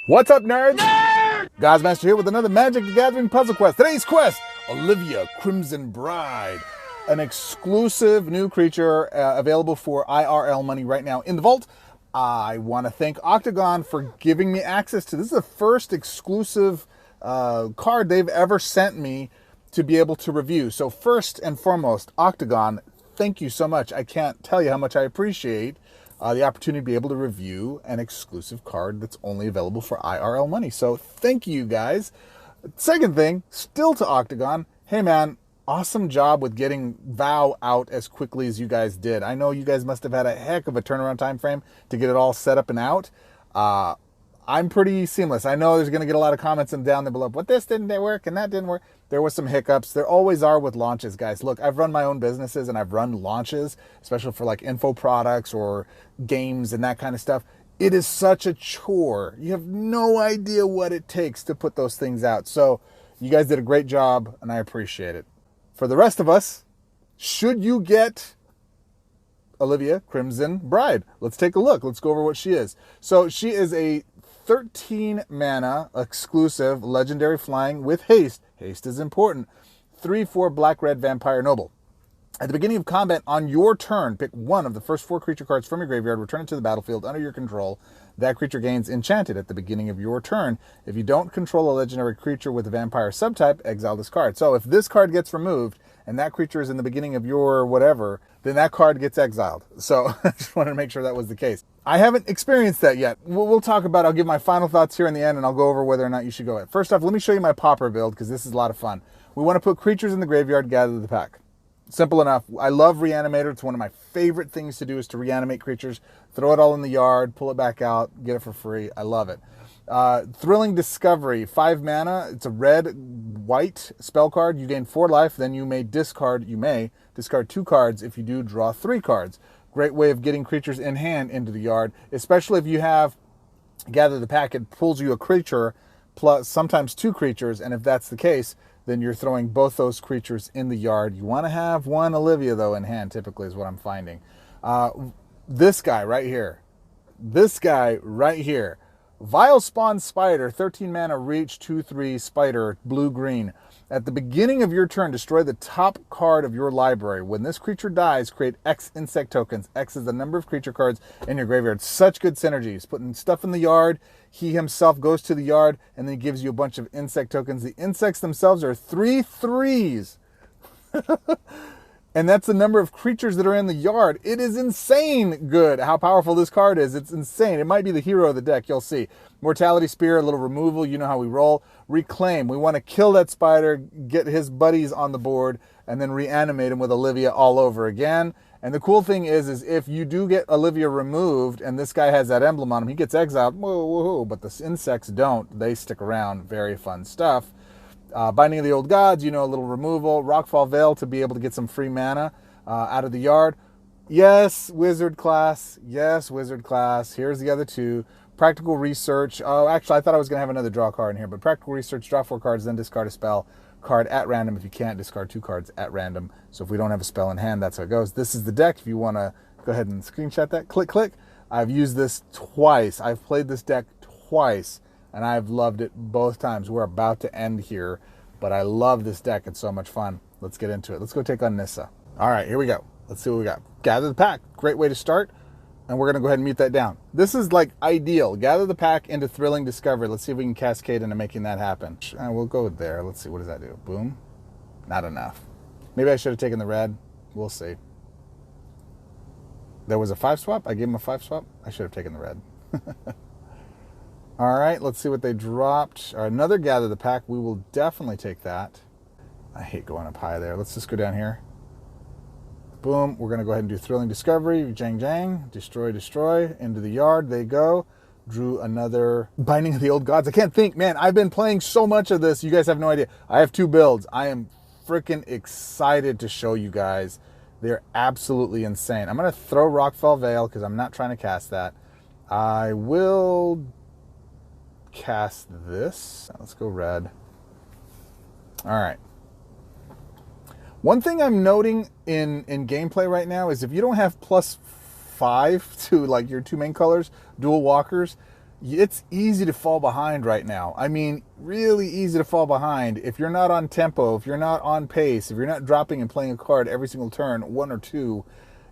What's up, nerds? Goz Master here with another Magic the Gathering puzzle quest. Today's quest, Olivia, Crimson Bride. An exclusive new creature available for IRL money right now in the vault. I want to thank Oktagon for giving me access to this. Is the first exclusive card they've ever sent me to be able to review. So first and foremost, Oktagon, thank you so much. I can't tell you how much I appreciate the opportunity to be able to review an exclusive card that's only available for IRL money. So thank you guys. Second thing, still to Oktagon, hey man, awesome job with getting VOW out as quickly as you guys did. I know you guys must have had a heck of a turnaround time frame to get it all set up and out. I'm pretty seamless. I know there's going to get a lot of comments down there below. But this didn't work and that didn't work. There was some hiccups. There always are with launches, guys. Look, I've run my own businesses and I've run launches, especially for like info products or games and that kind of stuff. It is such a chore. You have no idea what it takes to put those things out. So you guys did a great job and I appreciate it. For the rest of us, should you get Olivia, Crimson Bride? Let's take a look. Let's go over what she is. So she is a 13 mana exclusive legendary flying with haste. Haste is important. 3/4 black-red vampire noble. At the beginning of combat on your turn, pick one of the first 4 creature cards from your graveyard, return it to the battlefield under your control. That creature gains enchanted at the beginning of your turn. If you don't control a legendary creature with a vampire subtype, exile this card. So if this card gets removed and that creature is in the beginning of your whatever, then that card gets exiled. So I just wanted to make sure that was the case. I haven't experienced that yet. We'll talk about it. I'll give my final thoughts here in the end, and I'll go over whether or not you should go it. First off, let me show you my Pauper build, because this is a lot of fun. We want to put creatures in the graveyard, gather the pack. Simple enough. I love Re-Animator. It's one of my favorite things to do is to reanimate creatures, throw it all in the yard, pull it back out, get it for free. I love it. Thrilling Discovery, 5 mana. It's a red-white spell card. You gain 4 life. Then you may discard 2 cards. If you do, draw 3 cards. Great way of getting creatures in hand into the yard, especially if you have Gather the Pack. It pulls you a creature plus sometimes 2 creatures, and if that's the case, then you're throwing both those creatures in the yard. You want to have one Olivia, though, in hand, typically, is what I'm finding. This guy right here. Vile Spawn Spider, 13 mana reach, 2/3 spider, blue-green. At the beginning of your turn, destroy the top card of your library. When this creature dies, create X insect tokens. X is the number of creature cards in your graveyard. Such good synergies. Putting stuff in the yard, he himself goes to the yard, and then he gives you a bunch of insect tokens. The insects themselves are 3 3s. And that's the number of creatures that are in the yard. It is insane good how powerful this card is. It's insane. It might be the hero of the deck. You'll see. Mortality Spear, a little removal. You know how we roll. Reclaim. We want to kill that spider, get his buddies on the board, and then reanimate him with Olivia all over again. And the cool thing is if you do get Olivia removed and this guy has that emblem on him, he gets exiled. Whoa, whoa, whoa. But the insects don't. They stick around. Very fun stuff. Binding of the Old Gods, a little removal. Rockfall Veil to be able to get some free mana out of the yard. Yes, Wizard class. Yes, Wizard class. Here's the other 2. Practical Research. Oh, actually, I thought I was going to have another draw card in here. But Practical Research, draw 4 cards, then discard a spell card at random. If you can't, discard 2 cards at random. So if we don't have a spell in hand, that's how it goes. This is the deck. If you want to go ahead and screenshot that, click, click. I've used this twice. I've played this deck twice. And I've loved it both times. We're about to end here, but I love this deck. It's so much fun. Let's get into it. Let's go take on Nissa. All right, here we go. Let's see what we got. Gather the Pack. Great way to start. And we're going to go ahead and mute that down. This is like ideal. Gather the Pack into Thrilling Discovery. Let's see if we can cascade into making that happen. We'll go there. Let's see. What does that do? Boom. Not enough. Maybe I should have taken the red. We'll see. There was a 5 swap. I gave him a 5 swap. I should have taken the red. All right, let's see what they dropped. Another Gather the Pack. We will definitely take that. I hate going up high there. Let's just go down here. Boom. We're going to go ahead and do Thrilling Discovery. Jang, jang. Destroy, destroy. Into the yard. They go. Drew another Binding of the Old Gods. I can't think. Man, I've been playing so much of this. You guys have no idea. I have 2 builds. I am freaking excited to show you guys. They're absolutely insane. I'm going to throw Rockfall Veil because I'm not trying to cast that. I will cast this. Let's go red. All right. One thing I'm noting in gameplay right now is if you don't have +5 to like your 2 main colors, dual walkers, It's easy to fall behind right now. I mean, really easy to fall behind. If you're not on tempo, if you're not on pace, if you're not dropping and playing a card every single turn, one or two,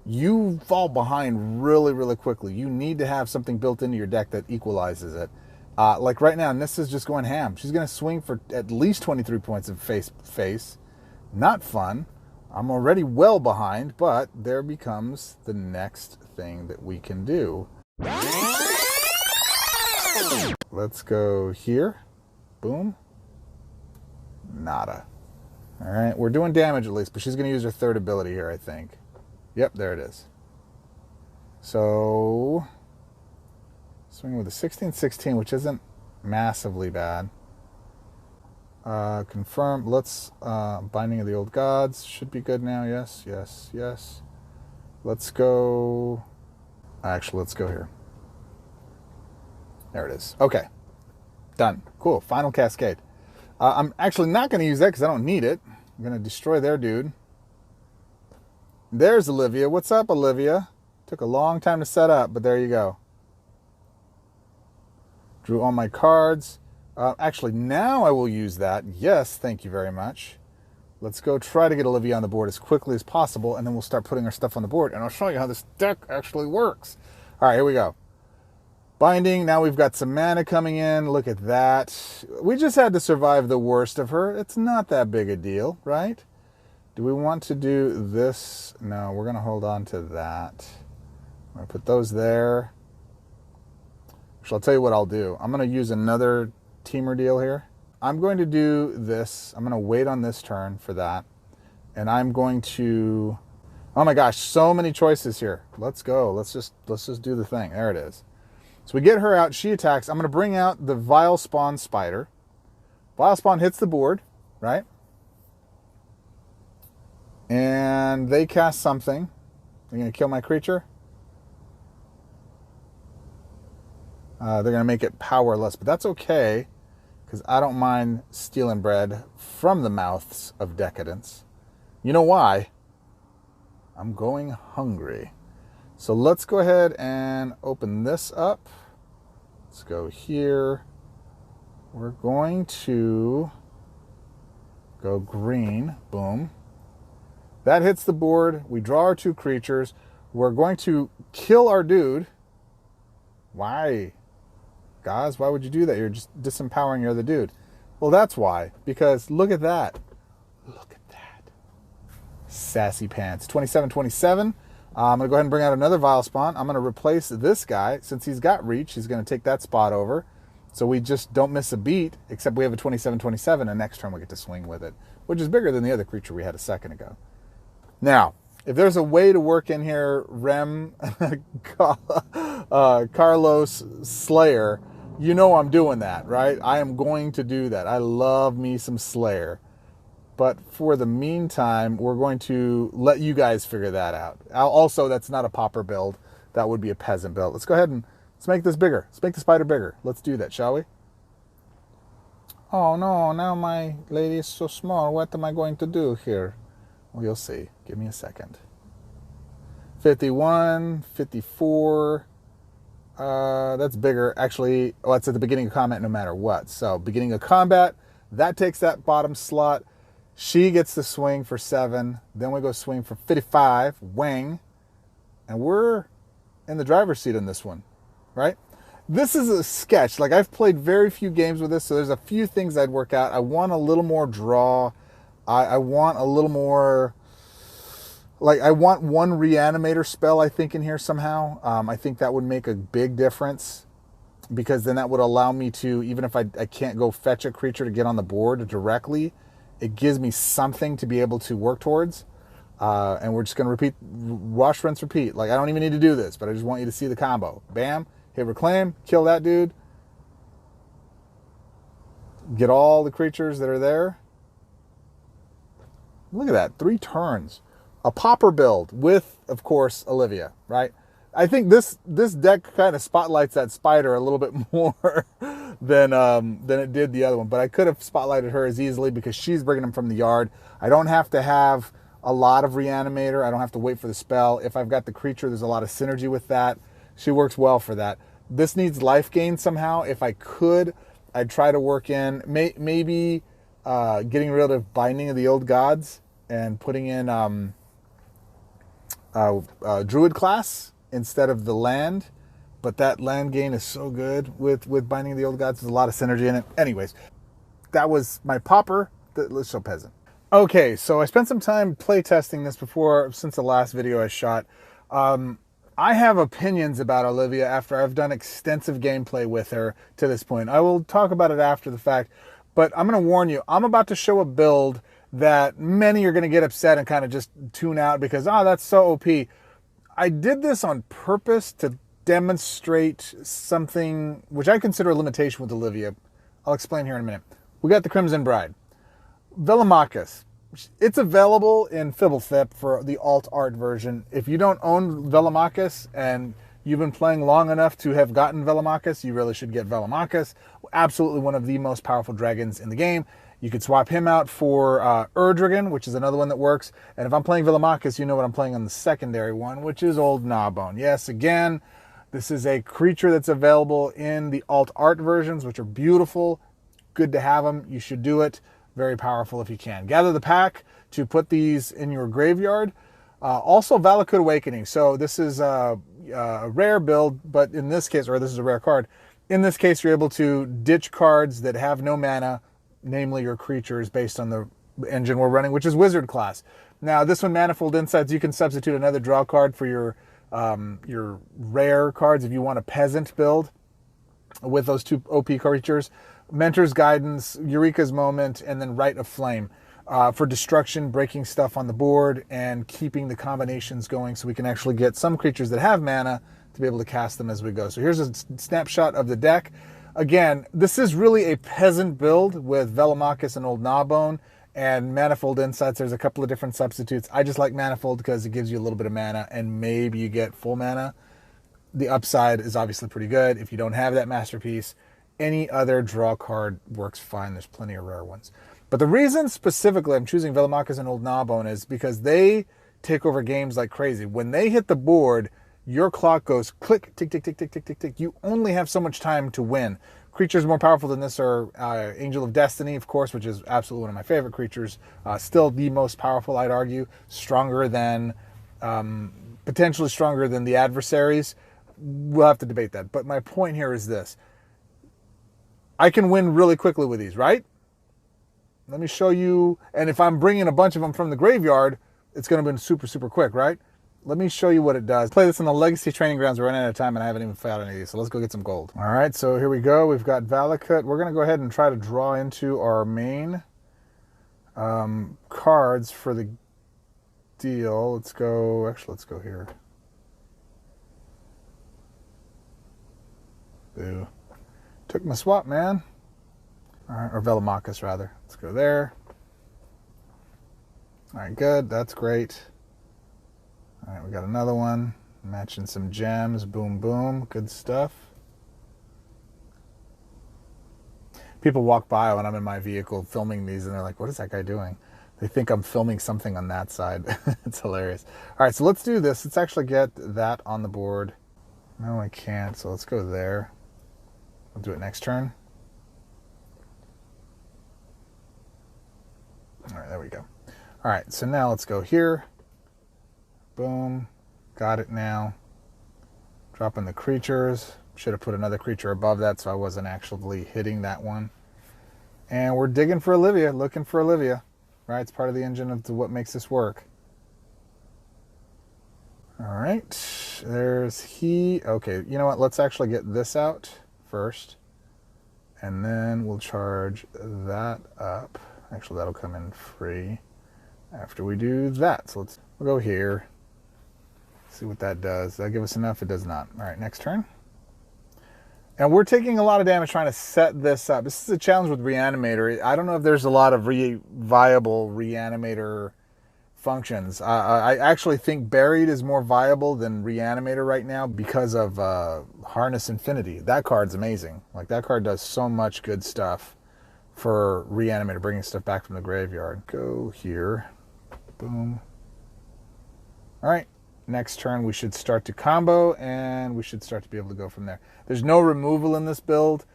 you fall behind really, really quickly. You need to have something built into your deck that equalizes it. Like right now, Nissa's just going ham. She's going to swing for at least 23 points of face. Not fun. I'm already well behind, but there becomes the next thing that we can do. Let's go here. Boom. Nada. All right, we're doing damage at least, but she's going to use her third ability here, I think. Yep, there it is. So, swing with a 16-16, which isn't massively bad. Confirm. Let's, Binding of the Old Gods. Should be good now. Yes, yes, yes. Let's go. Actually, let's go here. There it is. Okay. Done. Cool. Final Cascade. I'm actually not going to use that because I don't need it. I'm going to destroy their dude. There's Olivia. What's up, Olivia? Took a long time to set up, but there you go. Drew all my cards. Actually, now I will use that. Yes, thank you very much. Let's go try to get Olivia on the board as quickly as possible, and then we'll start putting our stuff on the board, and I'll show you how this deck actually works. All right, here we go. Binding, now we've got some mana coming in. Look at that. We just had to survive the worst of her. It's not that big a deal, right? Do we want to do this? No, we're going to hold on to that. I'm going to put those there. So I'll tell you what I'll do. I'm going to use another teamer deal here. I'm going to do this. I'm going to wait on this turn for that. And I'm going to... Oh my gosh, so many choices here. Let's go. Let's just do the thing. There it is. So we get her out, she attacks. I'm going to bring out the Vile Spawn Spider. Vile Spawn hits the board, right? And they cast something. They're going to kill my creature. They're going to make it powerless, but that's okay, because I don't mind stealing bread from the mouths of decadence. You know why? I'm going hungry. So let's go ahead and open this up. Let's go here. We're going to go green. Boom. That hits the board. We draw our two creatures. We're going to kill our dude. Why? Guys, why would you do that? You're just disempowering your other dude. Well, that's why. Because look at that. Look at that. Sassy pants. 27-27. I'm going to go ahead and bring out another Vile Spawn. I'm going to replace this guy. Since he's got reach, he's going to take that spot over. So we just don't miss a beat, except we have a 27-27, and next turn we get to swing with it, which is bigger than the other creature we had a second ago. Now, if there's a way to work in here Carlos Slayer, you know I'm doing that, right? I am going to do that. I love me some Slayer. But for the meantime, we're going to let you guys figure that out. Also, that's not a pauper build. That would be a peasant build. Let's go ahead and let's make this bigger. Let's make the spider bigger. Let's do that, shall we? Oh, no, now my lady is so small. What am I going to do here? Well, you'll see. Give me a second. 51, 54. That's bigger. Actually, well, it's at the beginning of combat no matter what. So, beginning of combat, that takes that bottom slot. She gets the swing for 7. Then we go swing for 55. Wang. And we're in the driver's seat on this one, right? This is a sketch. Like, I've played very few games with this, so there's a few things I'd work out. I want a little more draw. I want a little more... Like, I want one Reanimator spell, I think, in here somehow. I think that would make a big difference, because then that would allow me to, even if I can't go fetch a creature to get on the board directly, it gives me something to be able to work towards. And we're just going to repeat, wash, rinse, repeat. Like, I don't even need to do this, but I just want you to see the combo. Bam, hit Reclaim, kill that dude. Get all the creatures that are there. Look at that, 3 turns. A pauper build with, of course, Olivia, right? I think this deck kind of spotlights that spider a little bit more than it did the other one. But I could have spotlighted her as easily because she's bringing them from the yard. I don't have to have a lot of Reanimator. I don't have to wait for the spell. If I've got the creature, there's a lot of synergy with that. She works well for that. This needs life gain somehow. If I could, I'd try to work in maybe getting rid of Binding of the Old Gods and putting in Druid class instead of the land. But that land gain is so good with Binding of the Old Gods. There's a lot of synergy in it. Anyways, that was my popper. Let's show peasant. Okay, so I spent some time play testing this since the last video I shot. I have opinions about Olivia after I've done extensive gameplay with her to this point. I will talk about it after the fact, but I'm going to warn you, I'm about to show a build that many are going to get upset and kind of just tune out because, oh, that's so OP. I did this on purpose to demonstrate something which I consider a limitation with Olivia. I'll explain here in a minute. We got the Crimson Bride. Velomachus. It's available in Fibblethip for the alt art version. If you don't own Velomachus and you've been playing long enough to have gotten Velomachus, you really should get Velomachus. Absolutely one of the most powerful dragons in the game. You could swap him out for Erdrigan, which is another one that works. And if I'm playing Velomachus, you know what I'm playing on the secondary one, which is Old Gnawbone. Yes, again, this is a creature that's available in the alt art versions, which are beautiful. Good to have them. You should do it. Very powerful if you can. Gather the pack to put these in your graveyard. Also, Valakut Awakening. So this is a rare build, but in this case, or this is a rare card. In this case, you're able to ditch cards that have no mana, namely your creatures, based on the engine we're running, which is Wizard class. Now, this one, Manifold Insights, you can substitute another draw card for your rare cards if you want a peasant build with those two OP creatures. Mentor's Guidance, Eureka's Moment, and then Rite of Flame for destruction, breaking stuff on the board, and keeping the combinations going so we can actually get some creatures that have mana to be able to cast them as we go. So here's a snapshot of the deck. Again, this is really a peasant build with Velomachus and Old Gnawbone and Manifold Insights. There's a couple of different substitutes. I just like Manifold because it gives you a little bit of mana and maybe you get full mana. The upside is obviously pretty good. If you don't have that masterpiece, any other draw card works fine. There's plenty of rare ones. But the reason specifically I'm choosing Velomachus and Old Gnawbone is because they take over games like crazy. When they hit the board, your clock goes click, tick, tick, tick, tick, tick, tick, tick. You only have so much time to win. Creatures more powerful than this are Angel of Destiny, of course, which is absolutely one of my favorite creatures. Still the most powerful, I'd argue. Stronger than, potentially stronger than the adversaries. We'll have to debate that. But my point here is this. I can win really quickly with these, right? Let me show you. And if I'm bringing a bunch of them from the graveyard, it's going to be super, super quick, right? Let me show you what it does. Play this in the Legacy Training Grounds. We're running out of time and I haven't even fought any of these. So let's go get some gold. All right, so here we go. We've got Valakut. We're going to go ahead and try to draw into our main cards for the deal. Let's go here. Boo. Took my swap, man. All right, or Velomachus, rather. Let's go there. All right, good. That's great. All right, we got another one. Matching some gems. Boom, boom. Good stuff. People walk by when I'm in my vehicle filming these, and they're like, what is that guy doing? They think I'm filming something on that side. It's hilarious. All right, so let's do this. Let's actually get that on the board. No, I can't, so let's go there. I'll do it next turn. All right, there we go. All right, so now let's go here. Boom. Got it now. Dropping the creatures. Should have put another creature above that so I wasn't actually hitting that one. And we're digging for Olivia, looking for Olivia. Right, it's part of the engine of what makes this work. All right, there's he. Okay, you know what? Let's actually get this out first. And then we'll charge that up. Actually, that'll come in free after we do that. So we'll go here. See what that does. Does that give us enough? It does not. All right, next turn. And we're taking a lot of damage trying to set this up. This is a challenge with Re-Animator. I don't know if there's a lot of viable Re-Animator functions. I actually think Buried is more viable than Re-Animator right now because of Harness Infinity. That card's amazing. Like, that card does so much good stuff for Re-Animator, bringing stuff back from the graveyard. Go here. Boom. All right. next turn we should start to combo, and we should start to be able to go from there. There's no removal in this build.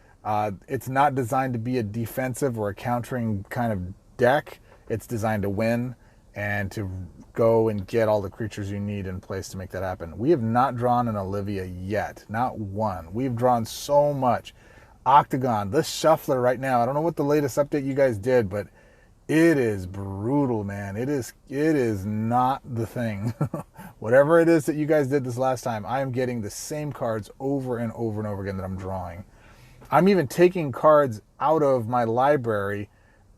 It's not designed to be a defensive or a countering kind of deck. It's designed to win and to go and get all the creatures you need in place to make that happen. We have not drawn an Olivia yet, not one. We've drawn so much. Oktagon, this shuffler right now, I don't know what the latest update you guys did, but it is brutal, man. It is not the thing. Whatever it is that you guys did this last time, I am getting the same cards over and over and over again that I'm drawing. I'm even taking cards out of my library,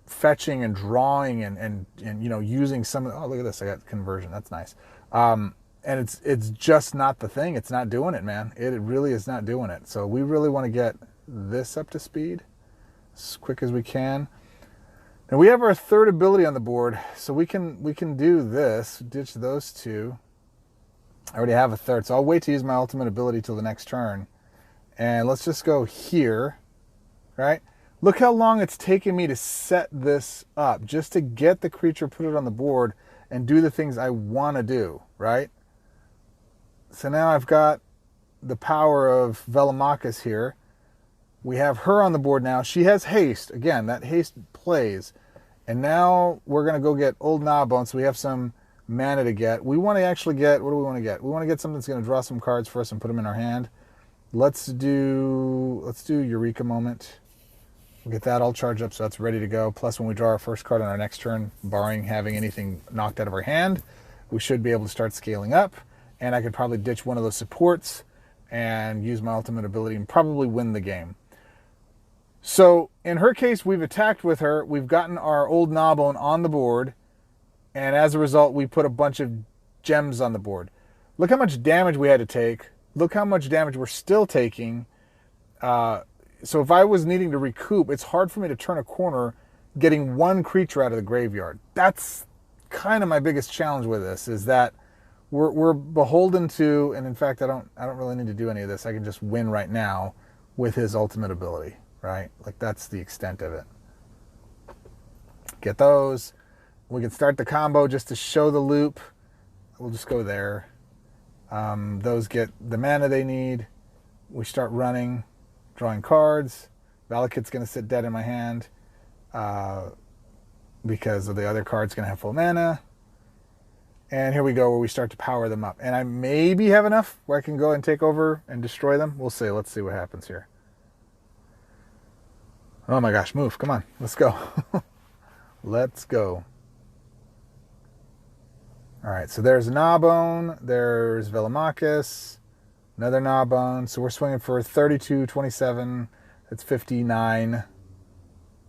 fetching and drawing and you know, using some of, oh, look at this, I got conversion, that's nice. And it's just not the thing. It's not doing it, man. It really is not doing it. So we really want to get this up to speed as quick as we can. Now we have our third ability on the board, so we can do this, ditch those two. I already have a third, so I'll wait to use my ultimate ability till the next turn. And let's just go here, right? Look how long it's taken me to set this up just to get the creature, put it on the board, and do the things I want to do, right? So now I've got the power of Velomachus here. We have her on the board now. She has haste. Again, that haste plays. And now we're going to go get Old Gnawbone, so we have some mana to get. We want to actually get, what do we want to get? We want to get something that's going to draw some cards for us and put them in our hand. Let's do Eureka Moment. We'll get that all charged up so that's ready to go. Plus, when we draw our first card on our next turn, barring having anything knocked out of our hand, we should be able to start scaling up. And I could probably ditch one of those supports and use my ultimate ability and probably win the game. So in her case, we've attacked with her. We've gotten our Old Gnawbone on the board. And as a result, we put a bunch of gems on the board. Look how much damage we had to take. Look how much damage we're still taking. So if I was needing to recoup, it's hard for me to turn a corner getting one creature out of the graveyard. That's kind of my biggest challenge with this, is that we're beholden to, and in fact, I don't really need to do any of this. I can just win right now with his ultimate ability. Right? Like, that's the extent of it. Get those. We can start the combo just to show the loop. We'll just go there. Those get the mana they need. We start running, drawing cards. Valakut's going to sit dead in my hand because of the other card's going to have full mana. And here we go, where we start to power them up. And I maybe have enough where I can go and take over and destroy them. We'll see. Let's see what happens here. Oh my gosh, move. Come on. Let's go. Let's go. All right, so there's Gnawbone. There's Velomachus. Another Gnawbone. So we're swinging for 32, 27. That's 59. All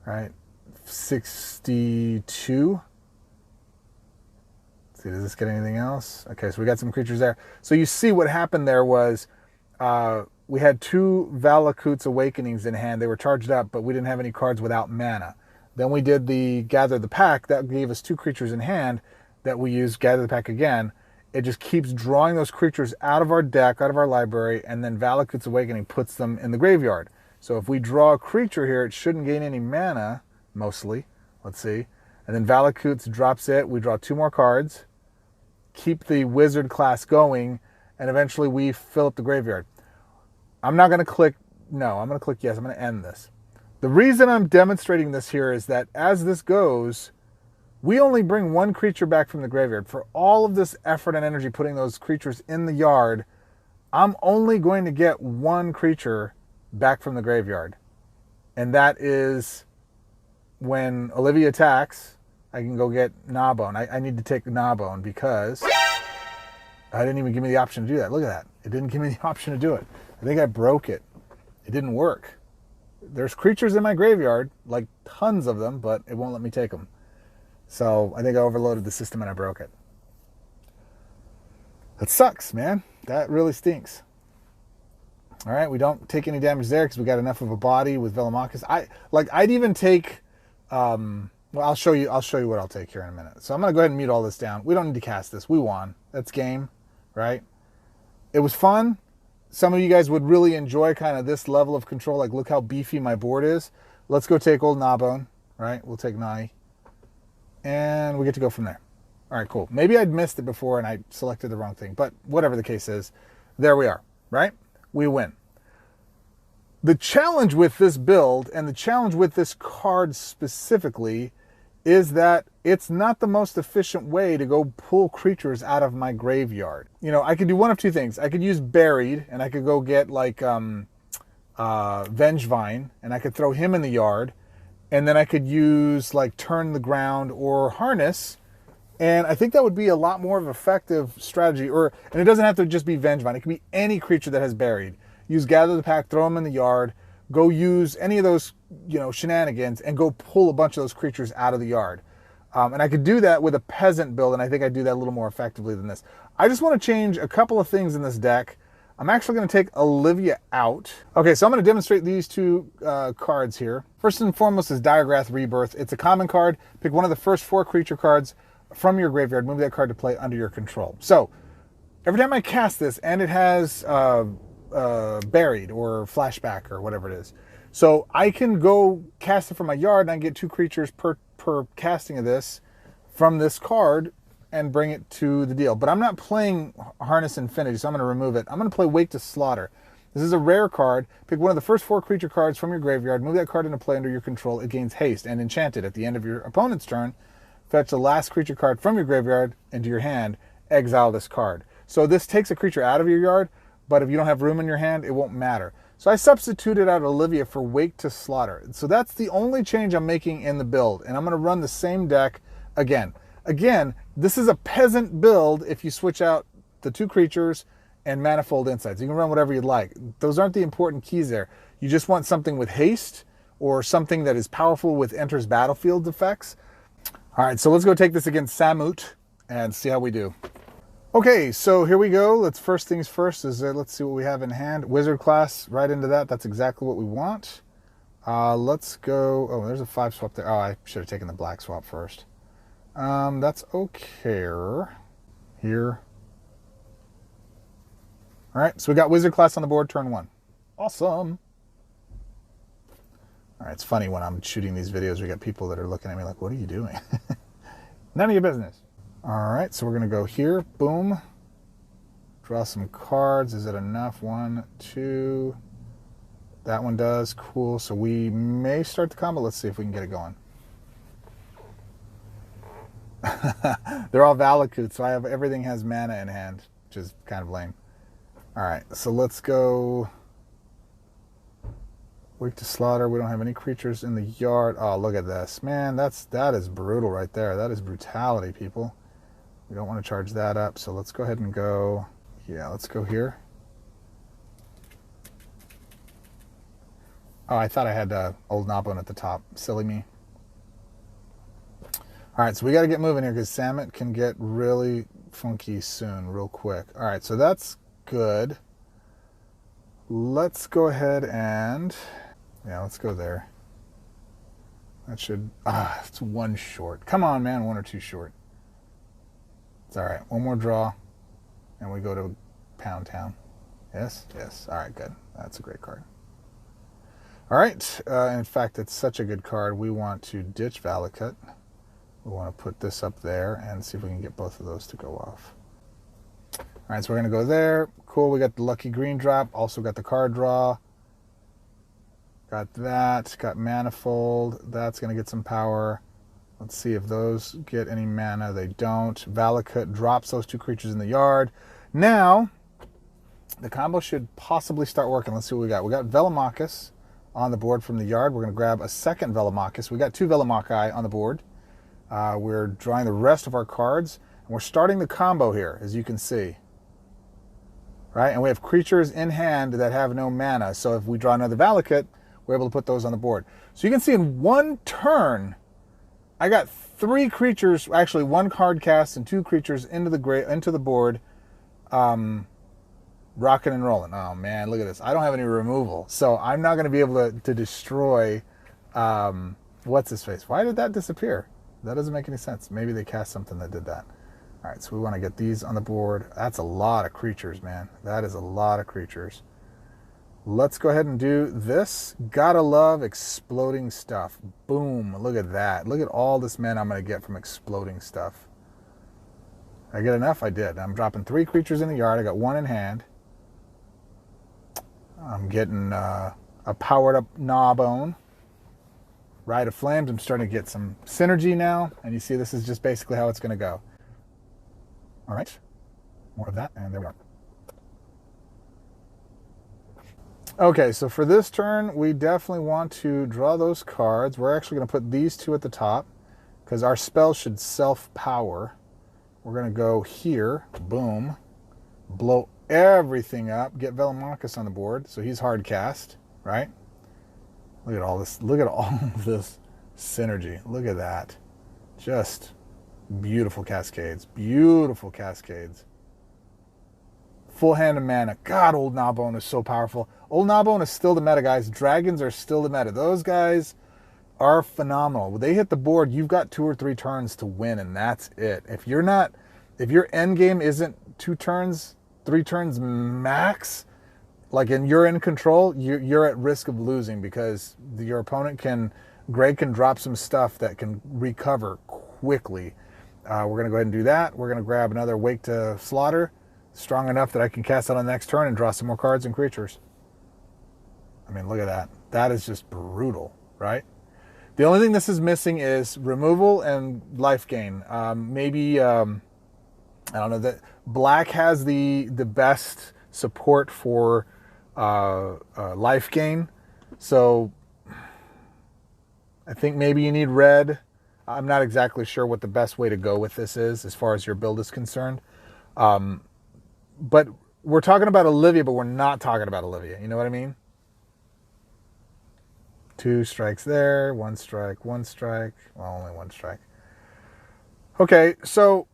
right, 62. Let's see, does this get anything else? Okay, so we got some creatures there. So you see what happened there was... we had two Valakut's Awakenings in hand. They were charged up, but we didn't have any cards without mana. Then we did the Gather the Pack. That gave us two creatures in hand that we used Gather the Pack again. It just keeps drawing those creatures out of our deck, out of our library, and then Valakut's Awakening puts them in the graveyard. So if we draw a creature here, it shouldn't gain any mana, mostly. Let's see. And then Valakut's drops it. We draw two more cards, keep the wizard class going, and eventually we fill up the graveyard. I'm not going to click no. I'm going to click yes. I'm going to end this. The reason I'm demonstrating this here is that as this goes, we only bring one creature back from the graveyard. For all of this effort and energy putting those creatures in the yard, I'm only going to get one creature back from the graveyard. And that is when Olivia attacks, I can go get Gnawbone. I need to take Gnawbone because I didn't even give me the option to do that. Look at that. It didn't give me the option to do it. I think I broke it. It didn't work. There's creatures in my graveyard, like tons of them, but it won't let me take them. So I think I overloaded the system and I broke it. That sucks, man. That really stinks. All right, we don't take any damage there because we got enough of a body with Velomachus. I'd even take. Well, I'll show you what I'll take here in a minute. So I'm gonna go ahead and mute all this down. We don't need to cast this. We won. That's game, right? It was fun. Some of you guys would really enjoy kind of this level of control. Like, look how beefy my board is. Let's go take Old Gnawbone, right? We'll take Nai. And we get to go from there. All right, cool. Maybe I'd missed it before and I selected the wrong thing, but whatever the case is, there we are, right? We win. The challenge with this build and the challenge with this card specifically is that it's not the most efficient way to go pull creatures out of my graveyard. You know, I could do one of two things. I could use Buried, and I could go get like Vengevine, and I could throw him in the yard, and then I could use like Turn the Ground or Harness, and I think that would be a lot more of an effective strategy. And it doesn't have to just be Vengevine. It can be any creature that has Buried. Use Gather the Pack, throw them in the yard, go use any of those, you know, shenanigans and go pull a bunch of those creatures out of the yard. And I could do that with a Peasant build, and I think I do that a little more effectively than this. I just want to change a couple of things in this deck. I'm actually going to take Olivia out. Okay, so I'm going to demonstrate these two cards here. First and foremost is Diregrath Rebirth. It's a common card. Pick one of the first 4 creature cards from your graveyard. Move that card to play under your control. So every time I cast this, and it has Buried or Flashback or whatever it is. So I can go cast it from my yard and I get 2 creatures per casting of this from this card and bring it to the deal. But I'm not playing Harness Infinity, so I'm going to remove it. I'm going to play Wake to Slaughter. This is a rare card. Pick one of the first 4 creature cards from your graveyard. Move that card into play under your control. It gains haste and enchanted. At the end of your opponent's turn, fetch the last creature card from your graveyard into your hand. Exile this card. So this takes a creature out of your yard, but if you don't have room in your hand, it won't matter. So I substituted out Olivia for Wake to Slaughter. So that's the only change I'm making in the build. And I'm going to run the same deck again. Again, this is a Peasant build if you switch out the 2 creatures and Manifold Insights. You can run whatever you'd like. Those aren't the important keys there. You just want something with haste or something that is powerful with Enters Battlefield effects. All right, so let's go take this against Samut and see how we do. Okay, so here we go. Let's first things first is let's see what we have in hand. Wizard class, right into that. That's exactly what we want. Let's go. Oh, there's a 5 swap there. Oh, I should have taken the black swap first. That's okay. Here. All right, so we got Wizard class on the board, turn 1. Awesome. All right, it's funny when I'm shooting these videos, we got people that are looking at me like, what are you doing? None of your business. All right, so we're going to go here. Boom. Draw some cards. Is it enough? 1, 2. That one does. Cool. So we may start the combo. Let's see if we can get it going. They're all Valakut, so I have everything has mana in hand, which is kind of lame. All right, so let's go. Wake to Slaughter. We don't have any creatures in the yard. Oh, look at this. Man, that is brutal right there. That is brutality, people. We don't want to charge that up, so let's go ahead and go. Yeah, let's go here. Oh, I thought I had Old Noblin at the top. Silly me. All right, so we got to get moving here because Samut can get really funky soon, real quick. All right, so that's good. Let's go ahead and... yeah, let's go there. That should... it's 1 short. Come on, man, 1 or 2 short. It's all right. 1 more draw, and we go to Pound Town. Yes? Yes. All right, good. That's a great card. All right. In fact, it's such a good card. We want to ditch Valakut. We want to put this up there and see if we can get both of those to go off. All right, so we're going to go there. Cool. We got the lucky green drop. Also got the card draw. Got that. Got Manifold. That's going to get some power. Let's see if those get any mana. They don't. Valakut drops those 2 creatures in the yard. Now, the combo should possibly start working. Let's see what we got. We got Velomachus on the board from the yard. We're going to grab a second Velomachus. We got 2 Velomachi on the board. We're drawing the rest of our cards. And we're starting the combo here, as you can see. Right? And we have creatures in hand that have no mana. So if we draw another Valakut, we're able to put those on the board. So you can see in 1 turn... I got 3 creatures, actually 1 card cast and 2 creatures into the board, rocking and rolling. Oh man, look at this. I don't have any removal, so I'm not going to be able to destroy, what's his face? Why did that disappear? That doesn't make any sense. Maybe they cast something that did that. All right, so we want to get these on the board. That's a lot of creatures, man. That is a lot of creatures. Let's go ahead and do this. Gotta love exploding stuff. Boom. Look at that. Look at all this mana I'm going to get from exploding stuff. I get enough? I did. I'm dropping 3 creatures in the yard. I got 1 in hand. I'm getting a powered up Gnawbone. Ride of Flames. I'm starting to get some synergy now. And you see this is just basically how it's going to go. All right. More of that. And there we are. Okay, so for this turn, we definitely want to draw those cards. We're actually going to put these 2 at the top because our spell should self-power. We're going to go here. Boom. Blow everything up. Get Velomachus on the board. So he's hard cast, right? Look at all this. Look at all of this synergy. Look at that. Just beautiful cascades. Beautiful cascades. Full hand of mana. God, Old Gnawbone is so powerful. Old Gnawbone is still the meta, guys. Dragons are still the meta. Those guys are phenomenal. When they hit the board, you've got 2 or 3 turns to win, and that's it. If your end game isn't 2 turns, 3 turns max, like and you're in control, you're at risk of losing because your opponent Greg can drop some stuff that can recover quickly. We're going to go ahead and do that. We're going to grab another Wake to Slaughter. Strong enough that I can cast it on the next turn and draw some more cards and creatures. I mean, look at that. That is just brutal, right? The only thing this is missing is removal and life gain. Maybe, I don't know, that black has the best support for life gain. So I think maybe you need red. I'm not exactly sure what the best way to go with this is as far as your build is concerned. But we're talking about Olivia, but we're not talking about Olivia. You know what I mean? 2 strikes there, 1 strike, 1 strike. Well, only 1 strike. Okay, so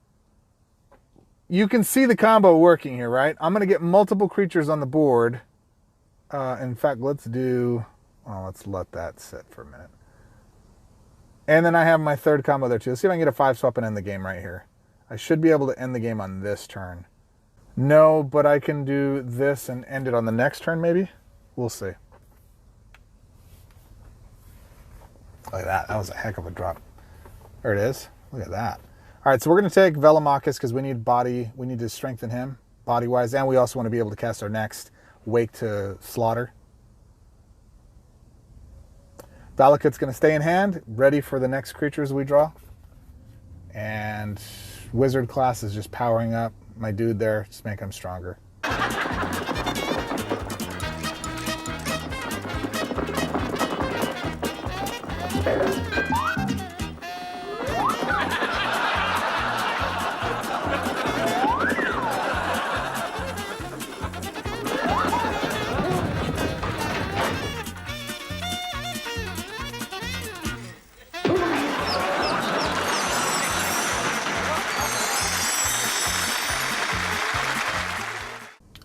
you can see the combo working here, right? I'm going to get multiple creatures on the board. In fact, let's let that sit for a minute. And then I have my 3rd combo there too. Let's see if I can get a 5 swap and end the game right here. I should be able to end the game on this turn. No, but I can do this and end it on the next turn, maybe? We'll see. Look at that. That was a heck of a drop. There it is. Look at that. All right, so we're going to take Velomachus because we need body. We need to strengthen him body-wise. And we also want to be able to cast our next Wake to Slaughter. Valakut's going to stay in hand, ready for the next creatures we draw. And Wizard class is just powering up. My dude there, just make him stronger.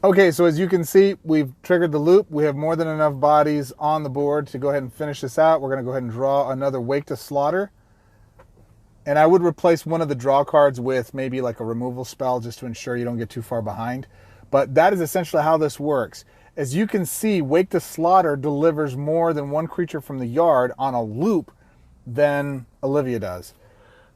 Okay, so as you can see, we've triggered the loop. We have more than enough bodies on the board to go ahead and finish this out. We're going to go ahead and draw another Wake to Slaughter. And I would replace one of the draw cards with maybe like a removal spell just to ensure you don't get too far behind. But that is essentially how this works. As you can see, Wake to Slaughter delivers more than 1 creature from the yard on a loop than Olivia does.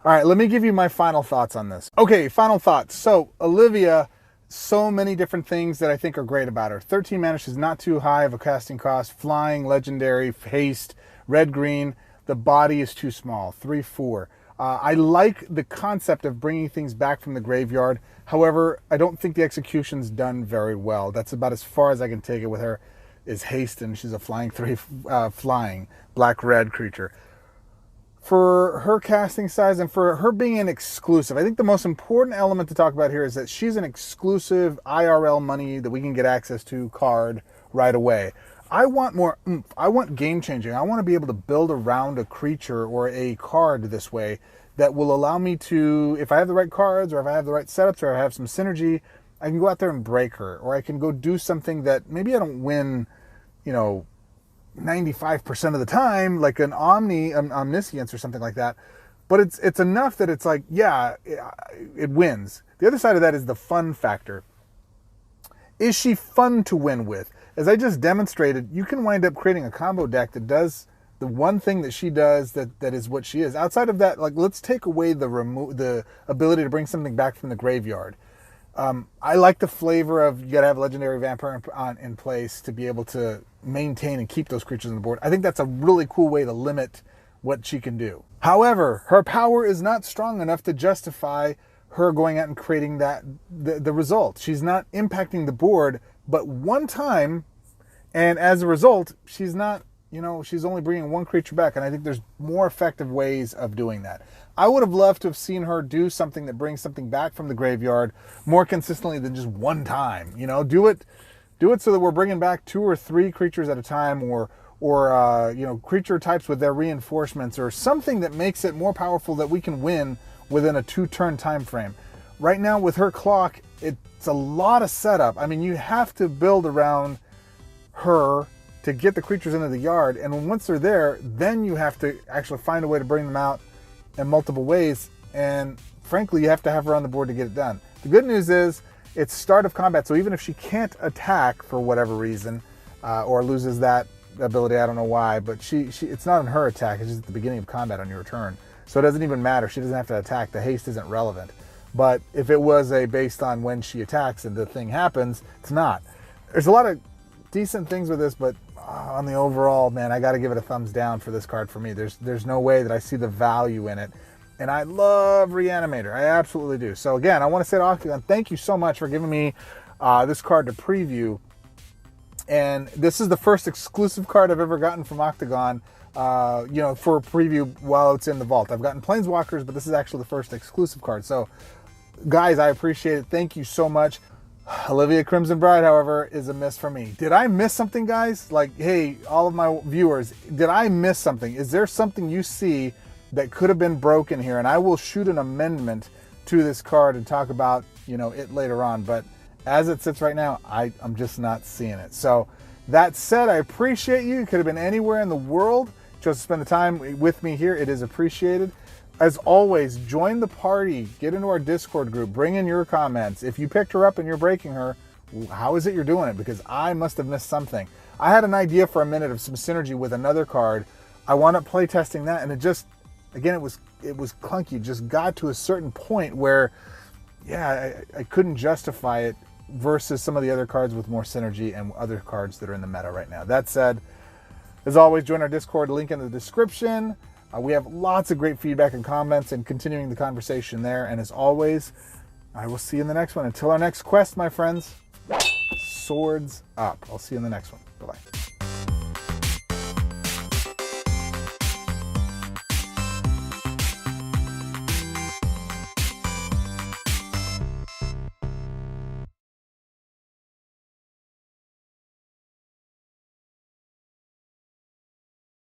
All right, let me give you my final thoughts on this. Okay, final thoughts. So Olivia, so many different things that I think are great about her. 13 mana is not too high of a casting cost. Flying, legendary, haste, red-green. The body is too small, 3/4. I like the concept of bringing things back from the graveyard. However, I don't think the execution's done very well. That's about as far as I can take it with her, is haste, and she's a flying flying black-red creature. For her casting size and for her being an exclusive, I think the most important element to talk about here is that she's an exclusive IRL money that we can get access to card right away. I want more oomph. I want game changing. I want to be able to build around a creature or a card this way that will allow me to, if I have the right cards or if I have the right setups or I have some synergy, I can go out there and break her, or I can go do something that maybe I don't win, 95% of the time, like an omniscience or something like that. But it's enough that it's like, yeah, it wins. The other side of that is the fun factor. Is she fun to win with? As I just demonstrated, you can wind up creating a combo deck that does the one thing that she does that is what she is. Outside of that, like, let's take away the ability to bring something back from the graveyard. I like the flavor of you got to have legendary vampire in place to be able to maintain and keep those creatures on the board. I think that's a really cool way to limit what she can do. However, her power is not strong enough to justify her going out and creating the result. She's not impacting the board but one time, and as a result, she's not, she's only bringing one creature back, and I think there's more effective ways of doing that. I would have loved to have seen her do something that brings something back from the graveyard more consistently than just one time. Do it so that we're bringing back 2 or 3 creatures at a time, or creature types with their reinforcements, or something that makes it more powerful that we can win within a 2-turn time frame. Right now with her clock, it's a lot of setup. I mean, you have to build around her to get the creatures into the yard, and once they're there, then you have to actually find a way to bring them out in multiple ways, and frankly, you have to have her on the board to get it done. The good news is it's start of combat, so even if she can't attack for whatever reason, or loses that ability, I don't know why, but it's not on her attack, it's just at the beginning of combat on your turn. So it doesn't even matter. She doesn't have to attack. The haste isn't relevant. But if it was based on when she attacks and the thing happens, it's not. There's a lot of decent things with this, but on the overall, man, I got to give it a thumbs down for this card for me. There's no way that I see the value in it. And I love Re-Animator. I absolutely do. So again, I want to say to Oktagon, thank you so much for giving me this card to preview. And this is the first exclusive card I've ever gotten from Oktagon, for a preview while it's in the vault. I've gotten Planeswalkers, but this is actually the first exclusive card. So, guys, I appreciate it. Thank you so much. Olivia Crimson Bride, however, is a miss for me. Did I miss something, guys? Like, hey, all of my viewers, did I miss something? Is there something you see that could have been broken here? And I will shoot an amendment to this card and talk about, it later on. But as it sits right now, I'm just not seeing it. So that said, I appreciate you. You could have been anywhere in the world. Just to spend the time with me here. It is appreciated. As always, join the party. Get into our Discord group. Bring in your comments. If you picked her up and you're breaking her, how is it you're doing it? Because I must have missed something. I had an idea for a minute of some synergy with another card. I wound up playtesting that, and it just, again, it was clunky. It just got to a certain point where, I couldn't justify it versus some of the other cards with more synergy and other cards that are in the meta right now. That said, as always, join our Discord, link in the description. We have lots of great feedback and comments and continuing the conversation there. And as always, I will see you in the next one. Until our next quest, my friends, swords up. I'll see you in the next one. Bye-bye.